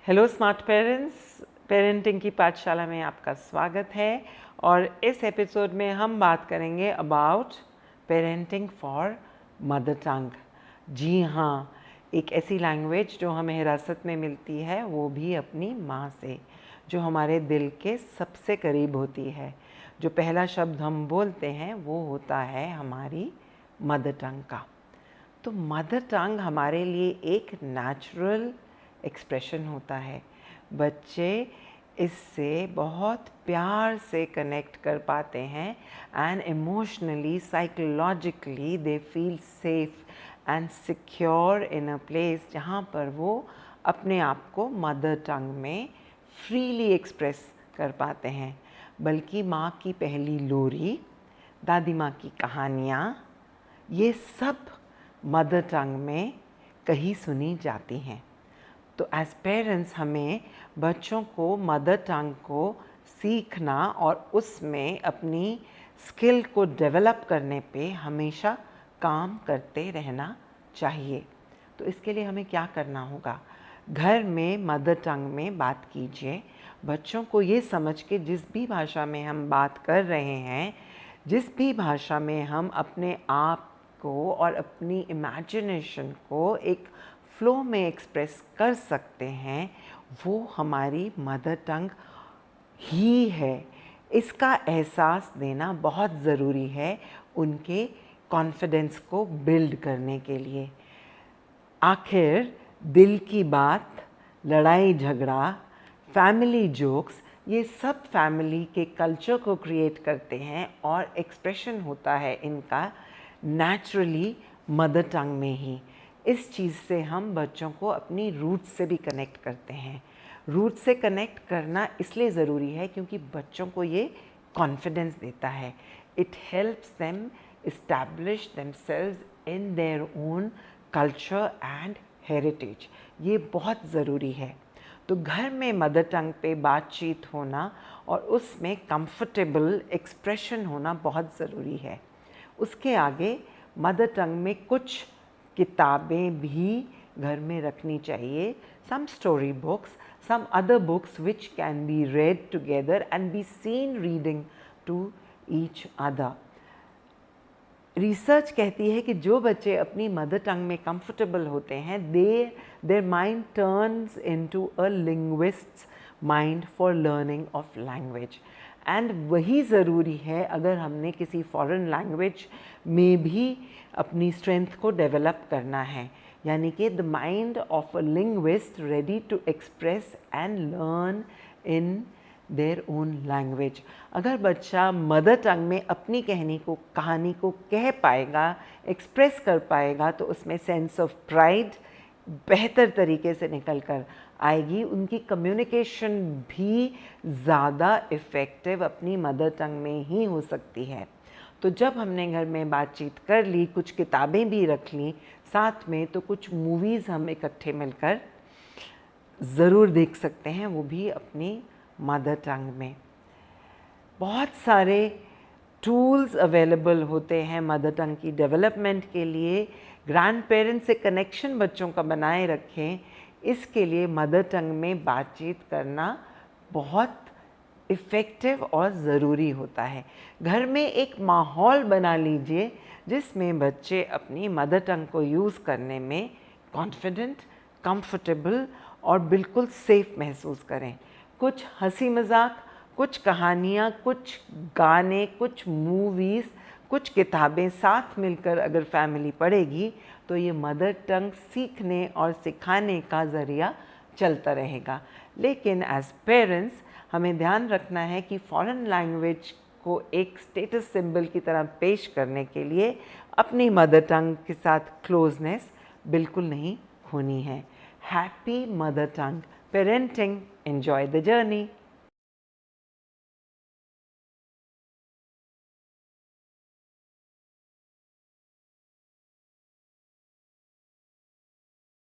Hello smart parents, parenting की पाठशाला में आपका स्वागत है। और इस एपिसोड में हम बात करेंगे about parenting for mother tongue. जी हाँ, एक ऐसी लैंग्वेज जो हमें हिरासत में मिलती है, वो भी अपनी माँ से, जो हमारे दिल के सबसे करीब होती है। जो पहला शब्द हम बोलते हैं वो होता है हमारी मदर टंग का। तो मदर टंग हमारे लिए एक नेचुरल एक्सप्रेशन होता है। बच्चे इससे बहुत प्यार से कनेक्ट कर पाते हैं and emotionally psychologically they feel safe and secure in a place जहाँ पर वो अपने आप को मदर टंग में फ्रीली एक्सप्रेस कर पाते हैं। बल्कि माँ की पहली लोरी, दादी माँ की कहानियाँ, ये सब मदर टंग में कही सुनी जाती हैं। तो एज पेरेंट्स हमें बच्चों को मदर टंग को सीखना और उसमें अपनी स्किल को डेवलप करने पे हमेशा काम करते रहना चाहिए। तो इसके लिए हमें क्या करना होगा? घर में मदर टंग में बात कीजिए। बच्चों को ये समझ के जिस भी भाषा में हम बात कर रहे हैं, जिस भी भाषा में हम अपने आप को और अपनी इमेजिनेशन को एक फ्लो में एक्सप्रेस कर सकते हैं, वो हमारी मदर टंग ही है। इसका एहसास देना बहुत ज़रूरी है उनके कॉन्फिडेंस को बिल्ड करने के लिए। आखिर दिल की बात, लड़ाई झगड़ा, फैमिली जोक्स, ये सब फैमिली के कल्चर को क्रिएट करते हैं और एक्सप्रेशन होता है इनका नेचुरली मदर टंग में ही। इस चीज़ से हम बच्चों को अपनी रूट्स से भी कनेक्ट करते हैं। रूट से कनेक्ट करना इसलिए ज़रूरी है क्योंकि बच्चों को ये कॉन्फिडेंस देता है। It helps them establish themselves in their own culture and heritage. ये बहुत ज़रूरी है। तो घर में मदर टंग पे बातचीत होना और उसमें कंफर्टेबल एक्सप्रेशन होना बहुत ज़रूरी है। उसके आगे मदर टंग में कुछ किताबें भी घर में रखनी चाहिए। Some story books, some other books which can be read together and be seen reading to each other. Research कहती है कि जो बच्चे अपनी मदर टंग में कंफर्टेबल होते हैं, their mind turns into a linguists mind for learning of language. And वही ज़रूरी है अगर हमने किसी फॉरेन लैंग्वेज में भी अपनी स्ट्रेंथ को डेवलप करना है। यानी कि the mind of a linguist ready to express and learn in their own language. अगर बच्चा मदर टंग में अपनी कहानी को कह पाएगा, एक्सप्रेस कर पाएगा, तो उसमें सेंस ऑफ प्राइड बेहतर तरीके से निकल कर आएगी। उनकी कम्युनिकेशन भी ज़्यादा इफ़ेक्टिव अपनी मदर टंग में ही हो सकती है। तो जब हमने घर में बातचीत कर ली, कुछ किताबें भी रख ली साथ में, तो कुछ मूवीज़ हम इकट्ठे मिलकर ज़रूर देख सकते हैं, वो भी अपनी मदर टंग में। बहुत सारे टूल्स अवेलेबल होते हैं मदर टंग की डेवलपमेंट के लिए। ग्रैंड पेरेंट्स से कनेक्शन बच्चों का बनाए रखें, इसके लिए मदर टंग में बातचीत करना बहुत इफ़ेक्टिव और ज़रूरी होता है। घर में एक माहौल बना लीजिए जिसमें बच्चे अपनी मदर टंग को यूज़ करने में कॉन्फिडेंट, कंफर्टेबल और बिल्कुल सेफ महसूस करें। कुछ हंसी मजाक, कुछ कहानियाँ, कुछ गाने, कुछ मूवीज़, कुछ किताबें साथ मिलकर अगर फैमिली पढ़ेगी तो ये मदर टंग सीखने और सिखाने का ज़रिया चलता रहेगा। लेकिन एज पेरेंट्स हमें ध्यान रखना है कि फॉरेन लैंग्वेज को एक स्टेटस सिंबल की तरह पेश करने के लिए अपनी मदर टंग के साथ क्लोजनेस बिल्कुल नहीं खोनी है। Happy mother tongue parenting, enjoy the journey.